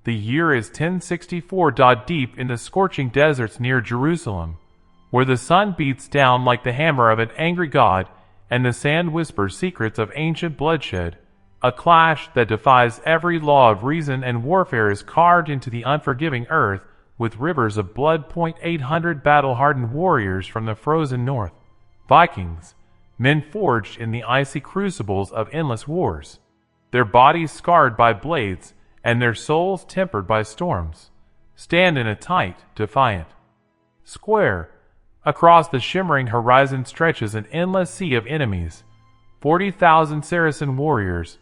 The year is 1064. Deep in the scorching deserts near Jerusalem, where the sun beats down like the hammer of an angry god, and the sand whispers secrets of ancient bloodshed, a clash that defies every law of reason and warfare is carved into the unforgiving earth with rivers of blood. 800 battle-hardened warriors from the frozen north, Vikings, men forged in the icy crucibles of endless wars, their bodies scarred by blades and their souls tempered by storms, stand in a tight, defiant square. Across the shimmering horizon stretches an endless sea of enemies, 40,000 Saracen warriors,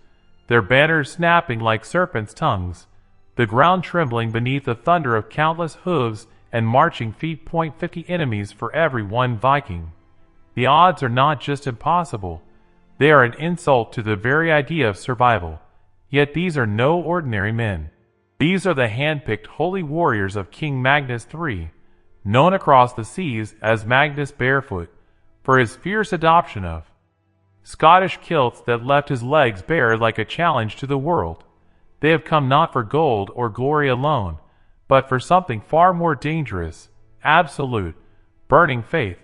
their banners snapping like serpents' tongues, the ground trembling beneath the thunder of countless hooves and marching feet. 50 enemies for every one Viking. The odds are not just impossible, they are an insult to the very idea of survival. Yet these are no ordinary men. These are the hand-picked holy warriors of King Magnus III, known across the seas as Magnus Barefoot, for his fierce adoption of Scottish kilts that left his legs bare like a challenge to the world. They have come not for gold or glory alone, but for something far more dangerous, absolute, burning faith.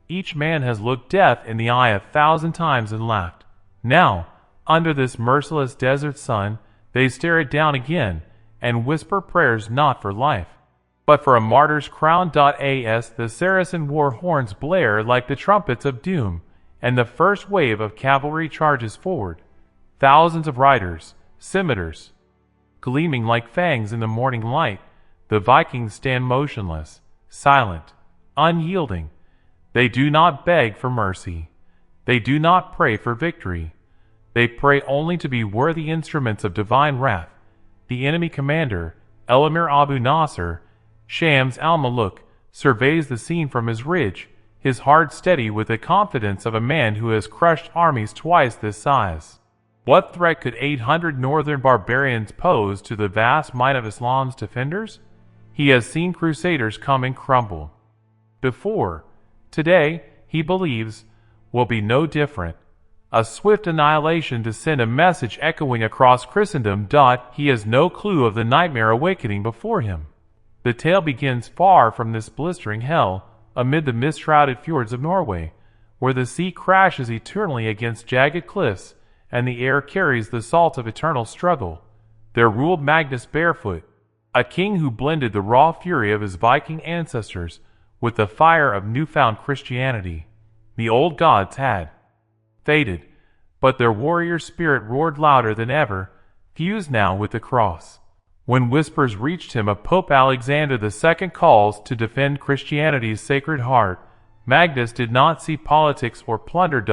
Each man has looked death in the eye 1,000 times and laughed. Now, under this merciless desert sun, they stare it down again and whisper prayers not for life, but for a martyr's crown. As the Saracen war horns blare like the trumpets of doom, and the first wave of cavalry charges forward, thousands of riders, scimitars gleaming like fangs in the morning light, the Vikings stand motionless, silent, unyielding. They do not beg for mercy. They do not pray for victory. They pray only to be worthy instruments of divine wrath. The enemy commander, Elamir Abu Nasr, Shams al-Maluk, surveys the scene from his ridge, his heart steady with the confidence of a man who has crushed armies twice this size. What threat could 800 northern barbarians pose to the vast might of Islam's defenders? He has seen crusaders come and crumble before. Today, he believes, will be no different. A swift annihilation to send a message echoing across Christendom. He has no clue of the nightmare awakening before him. The tale begins far from this blistering hell, amid the mist-shrouded fjords of Norway, where the sea crashes eternally against jagged cliffs, and the air carries the salt of eternal struggle. There ruled Magnus Barefoot, a king who blended the raw fury of his Viking ancestors with the fire of newfound Christianity. The old gods had faded, but their warrior spirit roared louder than ever, fused now with the cross. When whispers reached him of Pope Alexander II calls to defend Christianity's sacred heart, Magnus did not see politics or plunder.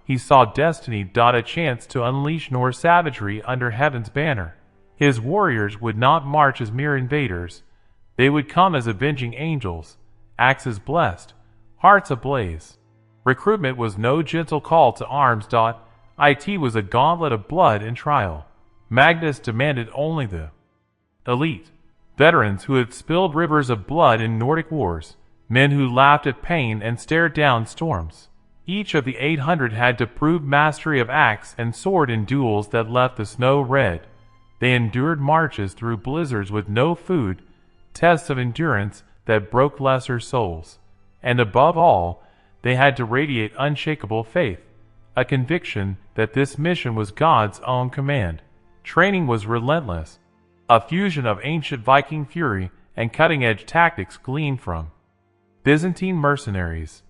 He saw destiny. A chance to unleash Norse savagery under heaven's banner. His warriors would not march as mere invaders. They would come as avenging angels, axes blessed, hearts ablaze. Recruitment was no gentle call to arms. It was a gauntlet of blood and trial. Magnus demanded only the elite, veterans who had spilled rivers of blood in Nordic wars, men who laughed at pain and stared down storms. Each of the 800 had to prove mastery of axe and sword in duels that left the snow red. They endured marches through blizzards with no food, tests of endurance that broke lesser souls. And above all, they had to radiate unshakable faith, a conviction that this mission was God's own command. Training was relentless, a fusion of ancient Viking fury and cutting-edge tactics gleaned from Byzantine mercenaries.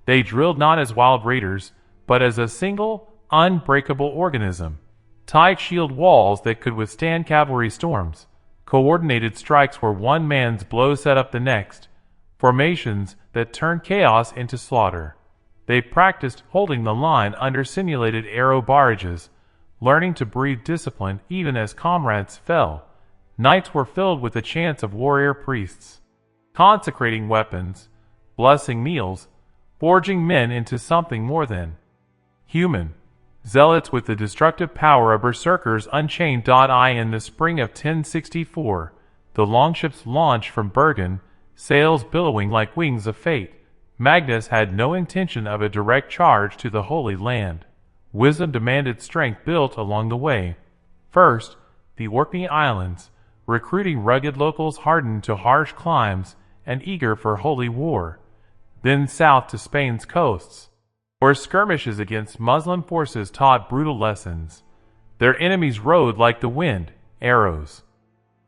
They drilled not as wild raiders, but as a single, unbreakable organism. Tight shield walls that could withstand cavalry storms, coordinated strikes where one man's blow set up the next, formations that turned chaos into slaughter. They practiced holding the line under simulated arrow barrages, learning to breathe discipline even as comrades fell. Nights were filled with the chants of warrior priests, consecrating weapons, blessing meals, forging men into something more than human. Zealots with the destructive power of berserkers unchained. In the spring of 1064, the longships launched from Bergen, sails billowing like wings of fate. Magnus had no intention of a direct charge to the Holy Land. Wisdom demanded strength built along the way. First, the Orkney Islands, recruiting rugged locals hardened to harsh climes and eager for holy war. Then south to Spain's coasts, where skirmishes against Muslim forces taught brutal lessons. Their enemies rode like the wind, arrows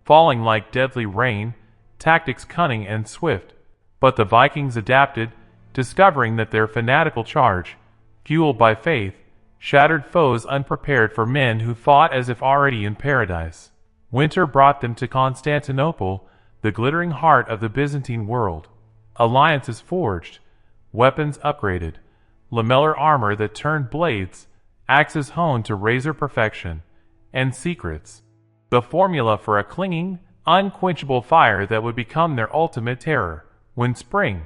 falling like deadly rain, tactics cunning and swift. But the Vikings adapted, discovering that their fanatical charge, fueled by faith, shattered foes unprepared for men who fought as if already in paradise. Winter brought them to Constantinople, the glittering heart of the Byzantine world. Alliances forged, weapons upgraded, lamellar armor that turned blades, axes honed to razor perfection, and secrets. The formula for a clinging, unquenchable fire that would become their ultimate terror. When spring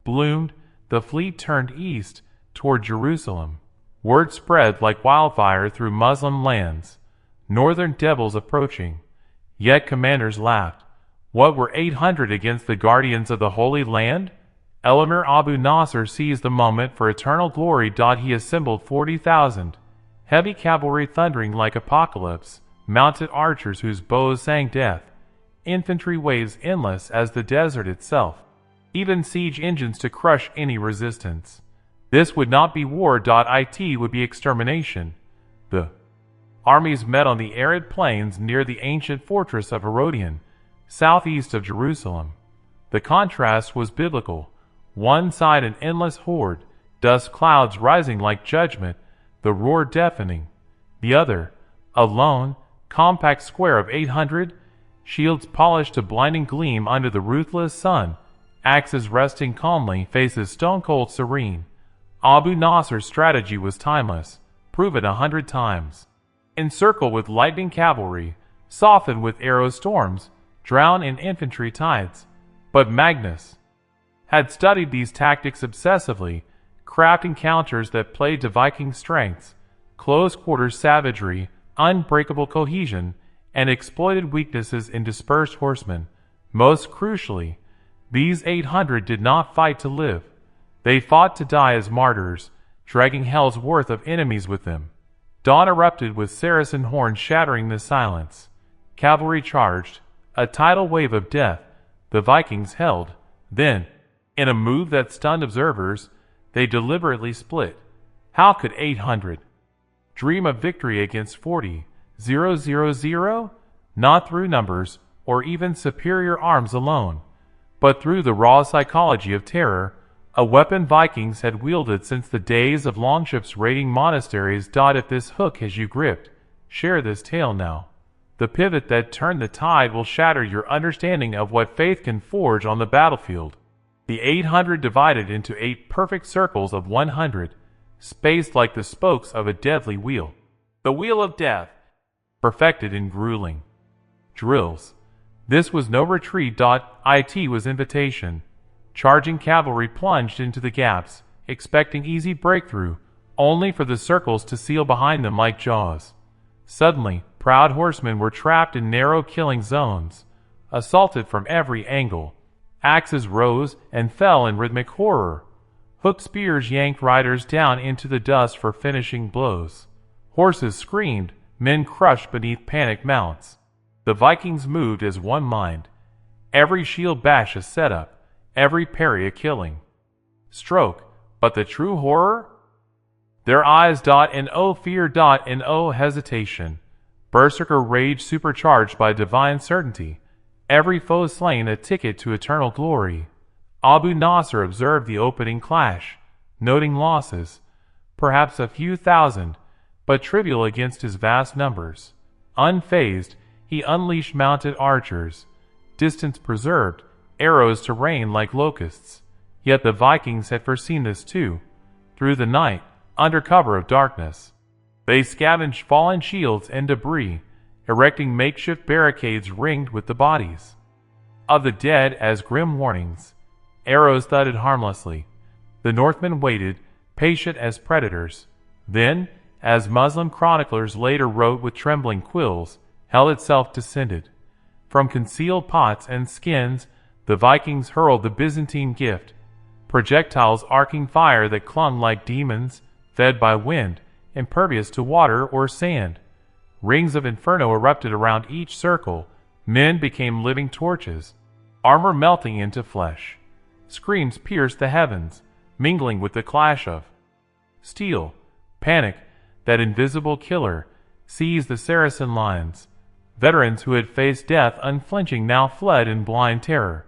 bloomed, the fleet turned east toward Jerusalem. Word spread like wildfire through Muslim lands. Northern devils approaching. Yet commanders laughed. What were 800 against the guardians of the Holy Land? Elamir Abu Nasr seized the moment for eternal glory. He assembled 40,000. Heavy cavalry thundering like apocalypse. Mounted archers whose bows sang death. Infantry waves endless as the desert itself. Even siege engines to crush any resistance. This would not be war. It would be extermination. The armies met on the arid plains near the ancient fortress of Herodion, southeast of Jerusalem. The contrast was biblical. One side an endless horde, dust clouds rising like judgment, the roar deafening. The other, a lone, compact square of 800, shields polished to blinding gleam under the ruthless sun, axes resting calmly, faces stone-cold serene. Abu Nasr's strategy was timeless, proven 100 times. Encircle with lightning cavalry, soften with arrow storms, drown in infantry tides. But Magnus had studied these tactics obsessively, crafting counters that played to Viking strengths, close-quarter savagery, unbreakable cohesion, and exploited weaknesses in dispersed horsemen. Most crucially, these 800 did not fight to live. They fought to die as martyrs, dragging hell's worth of enemies with them. Dawn erupted with Saracen horns shattering the silence. Cavalry charged, a tidal wave of death. The Vikings held. Then, in a move that stunned observers, they deliberately split. How could 800 dream of victory against 40,000? Not through numbers or even superior arms alone, but through the raw psychology of terror, a weapon Vikings had wielded since the days of longships raiding monasteries. If this hook has you gripped, share this tale now. The pivot that turned the tide will shatter your understanding of what faith can forge on the battlefield. The 800 divided into 8 perfect circles of 100, spaced like the spokes of a deadly wheel. The wheel of death, perfected in grueling drills. This was no retreat. It was invitation. Charging cavalry plunged into the gaps, expecting easy breakthrough, only for the circles to seal behind them like jaws. Suddenly, proud horsemen were trapped in narrow killing zones, assaulted from every angle. Axes rose and fell in rhythmic horror. Hooked spears yanked riders down into the dust for finishing blows. Horses screamed, men crushed beneath panicked mounts. The Vikings moved as one mind. Every shield bash a setup, every parry a killing stroke. But the true horror? Their eyes. No fear. No hesitation. Berserker rage supercharged by divine certainty. Every foe slain a ticket to eternal glory. Abu Nasr observed the opening clash, noting losses, perhaps a few thousand, but trivial against his vast numbers. Unfazed, he unleashed mounted archers, distance preserved, arrows to rain like locusts. Yet the Vikings had foreseen this too. Through the night, under cover of darkness, they scavenged fallen shields and debris, erecting makeshift barricades ringed with the bodies of the dead as grim warnings. Arrows thudded harmlessly. The Northmen waited, patient as predators. Then, as Muslim chroniclers later wrote with trembling quills, hell itself descended. From concealed pots and skins, the Vikings hurled the Byzantine gift, projectiles arcing fire that clung like demons, fed by wind, impervious to water or sand. Rings of inferno erupted around each circle, Men became living torches, armor melting into flesh. Screams pierced the heavens, mingling with the clash of steel. Panic, that invisible killer, seized the Saracen lines. Veterans who had faced death unflinching now fled in blind terror.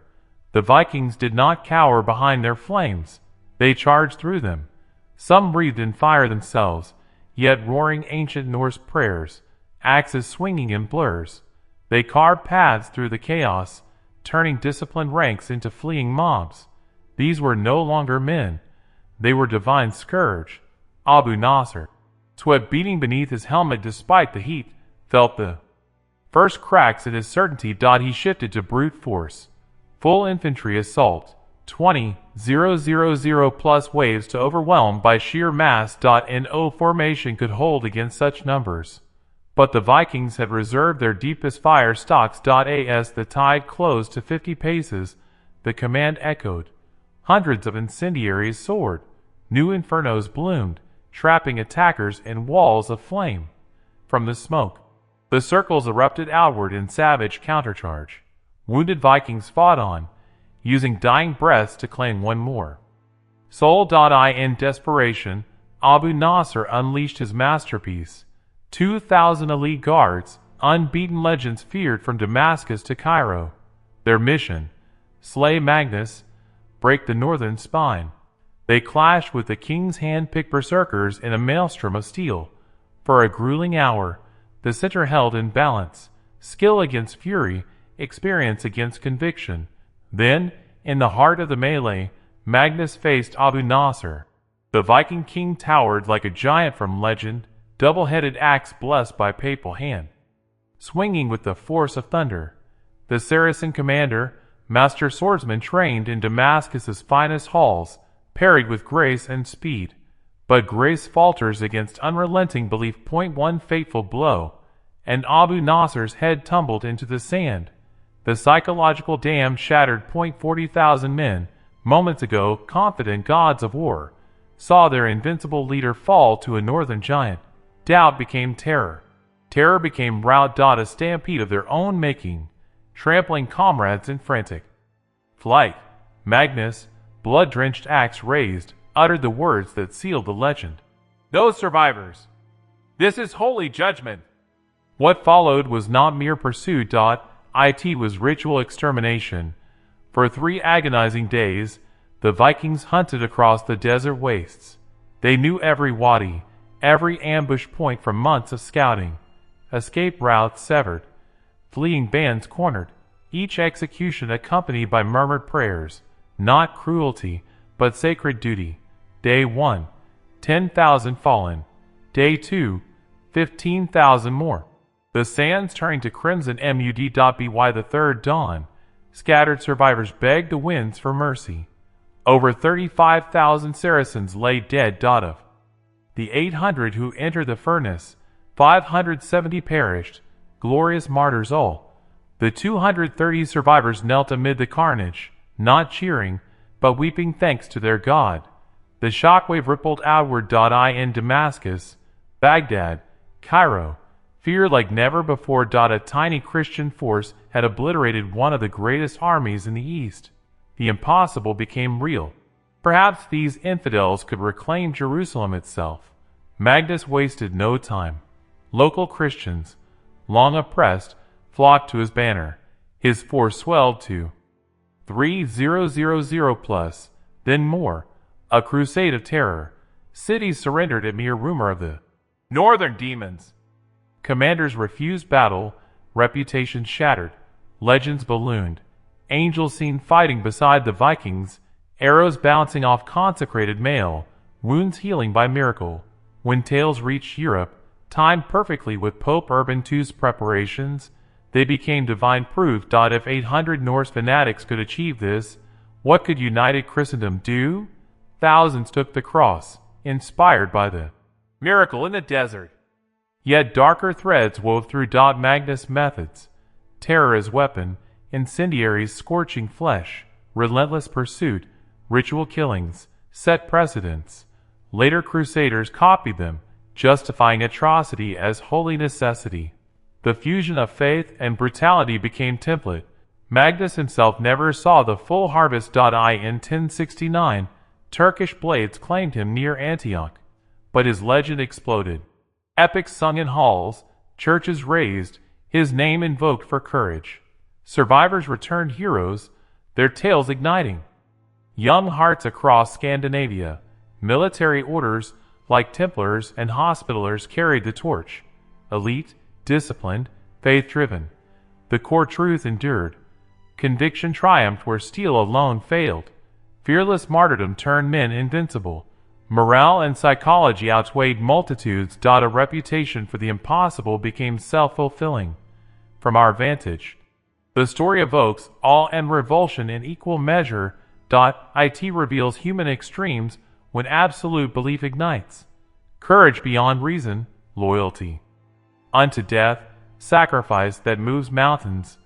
The Vikings did not cower behind their flames. They charged through them. Some breathed in fire themselves, yet roaring ancient Norse prayers, axes swinging in blurs. They carved paths through the chaos, turning disciplined ranks into fleeing mobs. These were no longer men. They were divine scourge. Abu Nasr, sweat beating beneath his helmet despite the heat, felt the first cracks in his certainty. He shifted to brute force. Full infantry assault. 20,000 plus waves to overwhelm by sheer mass. No formation could hold against such numbers. But the Vikings had reserved their deepest fire stocks. As the tide closed to 50 paces, the command echoed. Hundreds of incendiaries soared. New infernos bloomed, trapping attackers in walls of flame. From the smoke, the circles erupted outward in savage countercharge. Wounded Vikings fought on, using dying breaths to claim one more soul. In desperation, Abu Nasr unleashed his masterpiece. 2,000 elite guards, unbeaten legends feared from Damascus to Cairo. Their mission: slay Magnus, break the northern spine. They clashed with the king's hand-picked berserkers in a maelstrom of steel. For a grueling hour, the center held in balance, skill against fury, experience against conviction. Then, in the heart of the melee, Magnus faced Abu Nasr. The Viking king towered like a giant from legend, double-headed axe blessed by papal hand, swinging with the force of thunder. The Saracen commander, master swordsman trained in Damascus's finest halls, parried with grace and speed. But grace falters against unrelenting belief. One fateful blow, and Abu Nasr's head tumbled into the sand. The psychological dam shattered. 40,000 men, moments ago confident gods of war, saw their invincible leader fall to a northern giant. Doubt became terror. Terror became rout. A stampede of their own making, trampling comrades in frantic flight. Magnus, blood-drenched axe raised, uttered the words that sealed the legend. "No survivors! This is holy judgment!" What followed was not mere pursuit. It was ritual extermination. For 3 agonizing days, the Vikings hunted across the desert wastes. They knew every wadi, every ambush point from months of scouting. Escape routes severed, fleeing bands cornered, each execution accompanied by murmured prayers. Not cruelty, but sacred duty. Day 1, 10,000 fallen. Day 2, 15,000 more. The sands turning to crimson. By the third dawn, scattered survivors begged the winds for mercy. Over 35,000 Saracens lay dead. Of the 800 who entered the furnace, 570 perished, glorious martyrs all. The 230 survivors knelt amid the carnage, not cheering, but weeping thanks to their God. The shockwave rippled outward. In Damascus, Baghdad, Cairo, fear like never before. A tiny Christian force had obliterated one of the greatest armies in the East. The impossible became real. Perhaps these infidels could reclaim Jerusalem itself. Magnus wasted no time. Local Christians, long oppressed, flocked to his banner. His force swelled to 3,000 plus, then more. A crusade of terror. Cities surrendered at mere rumor of the northern demons. Commanders refused battle, reputations shattered, legends ballooned. Angels seen fighting beside the Vikings, arrows bouncing off consecrated mail, wounds healing by miracle. When tales reached Europe, timed perfectly with Pope Urban II's preparations, they became divine proof. If 800 Norse fanatics could achieve this, what could united Christendom do? Thousands took the cross, inspired by the miracle in the desert. Yet darker threads wove through. Magnus' methods: terror as weapon, incendiaries scorching flesh, relentless pursuit, ritual killings, set precedents. Later crusaders copied them, justifying atrocity as holy necessity. The fusion of faith and brutality became template. Magnus himself never saw the full harvest. In 1069, Turkish blades claimed him near Antioch, but his legend exploded. Epics sung in halls, churches raised, his name invoked for courage. Survivors returned heroes, their tales igniting young hearts across Scandinavia. Military orders like Templars and Hospitallers carried the torch. Elite, disciplined, faith-driven. The core truth endured. Conviction triumphed where steel alone failed. Fearless martyrdom turned men invincible. Morale and psychology outweighed multitudes. A reputation for the impossible became self-fulfilling. From our vantage, the story evokes awe and revulsion in equal measure. It reveals human extremes when absolute belief ignites. Courage beyond reason, loyalty unto death, sacrifice that moves mountains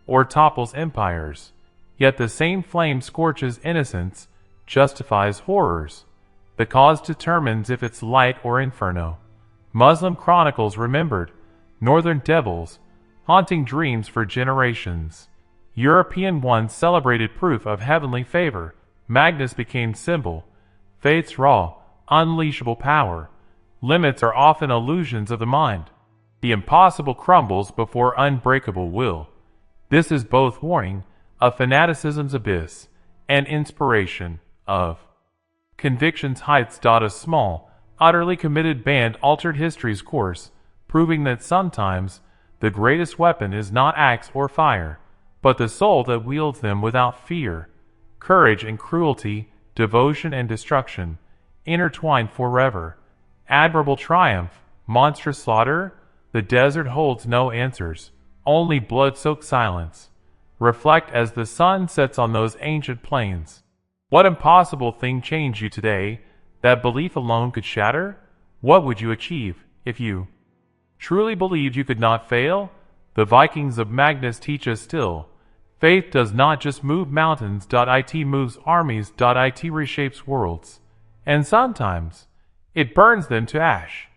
or topples empires. Yet the same flame scorches innocence, justifies horrors. The cause determines if it's light or inferno. Muslim chronicles remembered northern devils, haunting dreams for generations. European ones celebrated proof of heavenly favor. Magnus became symbol. Faith's raw, unleashable power. Limits are often illusions of the mind. The impossible crumbles before unbreakable will. This is both warning of fanaticism's abyss and inspiration of conviction's heights. A small, utterly committed band altered history's course, proving that sometimes the greatest weapon is not axe or fire, but the soul that wields them without fear. Courage and cruelty, devotion and destruction, intertwined forever. Admirable triumph, monstrous slaughter. The desert holds no answers, only blood-soaked silence. Reflect as the sun sets on those ancient plains. What impossible thing changed you today that belief alone could shatter? What would you achieve if you truly believed you could not fail? The Vikings of Magnus teach us still. Faith does not just move mountains. It moves armies. It reshapes worlds. And sometimes it burns them to ash.